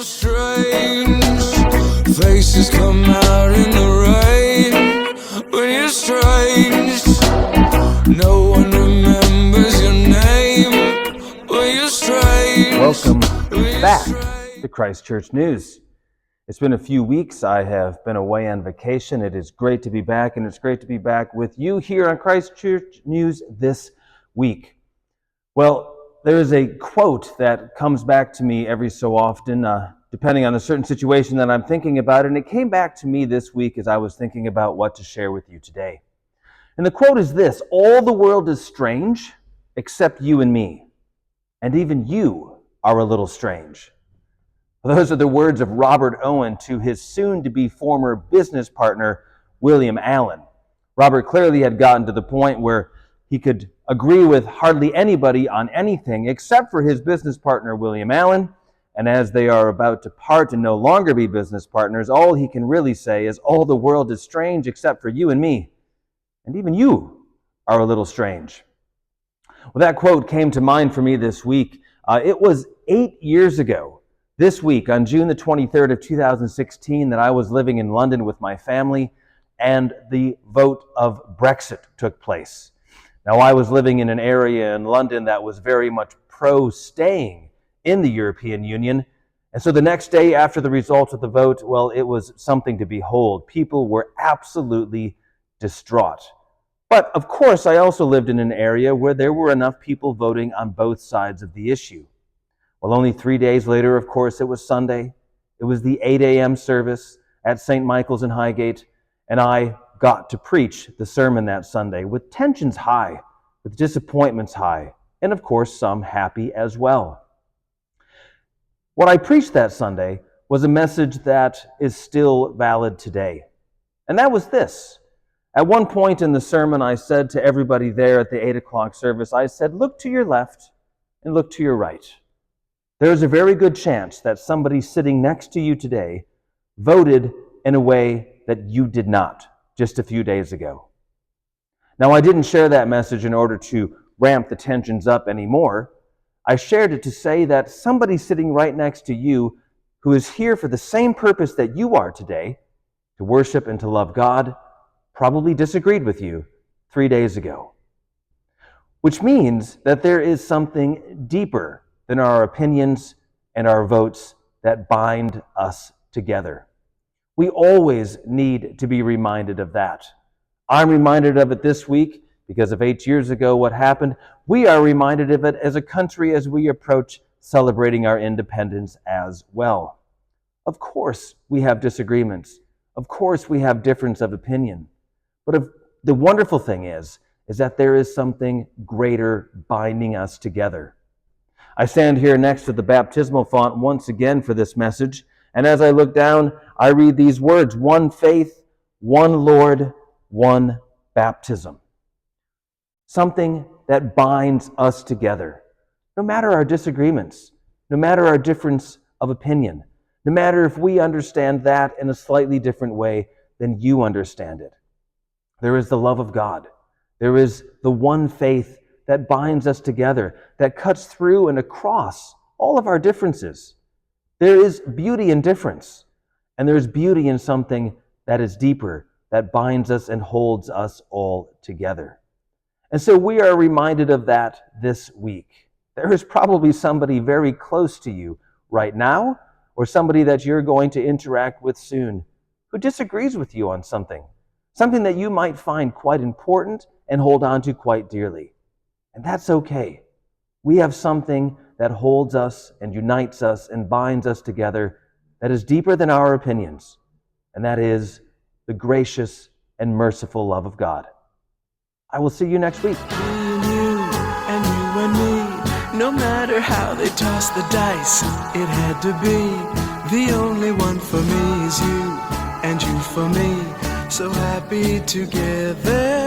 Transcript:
you're strange. Faces come out in the rain. When you're strange, no one remembers your name. When you're strange. Welcome back to Christ Church News. It's been a few weeks. I have been away on vacation. It is great to be back, and it's great to be back with you here on Christ Church News this week. Well, there is a quote that comes back to me every so often, depending on a certain situation that I'm thinking about, and it came back to me this week as I was thinking about what to share with you today. And the quote is this: "All the world is strange except you and me, and even you are a little strange." Those are the words of Robert Owen to his soon-to-be former business partner, William Allen. Robert clearly had gotten to the point where he could agree with hardly anybody on anything except for his business partner, William Allen. And as they are about to part and no longer be business partners, all he can really say is, all the world is strange except for you and me. And even you are a little strange. Well, that quote came to mind for me this week. It was 8 years ago, this week, on June the 23rd of 2016, that I was living in London with my family, and the vote of Brexit took place. Now, I was living in an area in London that was very much pro-staying in the European Union. And so the next day after the result of the vote, well, it was something to behold. People were absolutely distraught. But of course, I also lived in an area where there were enough people voting on both sides of the issue. Well, only 3 days later, of course, it was Sunday. It was the 8 a.m. service at St. Michael's in Highgate, and I got to preach the sermon that Sunday with tensions high, with disappointments high, and of course some happy as well. What I preached that Sunday was a message that is still valid today. And that was this. At one point in the sermon, I said to everybody there at the 8 o'clock service, I said, look to your left and look to your right. There's a very good chance that somebody sitting next to you today voted in a way that you did not just a few days ago. Now, I didn't share that message in order to ramp the tensions up anymore. I shared it to say that somebody sitting right next to you who is here for the same purpose that you are today, to worship and to love God, probably disagreed with you 3 days ago. Which means that there is something deeper than our opinions and our votes that bind us together. We always need to be reminded of that. I'm reminded of it this week because of 8 years ago what happened. We are reminded of it as a country as we approach celebrating our independence as well. Of course, we have disagreements. Of course, we have difference of opinion. But the wonderful thing is that there is something greater binding us together. I stand here next to the baptismal font once again for this message, and as I look down, I read these words: one faith, one Lord, one baptism. Something that binds us together, no matter our disagreements, no matter our difference of opinion, no matter if we understand that in a slightly different way than you understand it. There is the love of God. There is the one faith that binds us together, that cuts through and across all of our differences. There is beauty in difference, and there is beauty in something that is deeper, that binds us and holds us all together. And so we are reminded of that this week. There is probably somebody very close to you right now, or somebody that you're going to interact with soon, who disagrees with you on something that you might find quite important and hold on to quite dearly. And that's okay. We have something that holds us and unites us and binds us together that is deeper than our opinions, and that is the gracious and merciful love of God. I will see you next week. Me and you and me, no matter how they toss the dice, it had to be. The only one for me is you, and you for me, so happy together.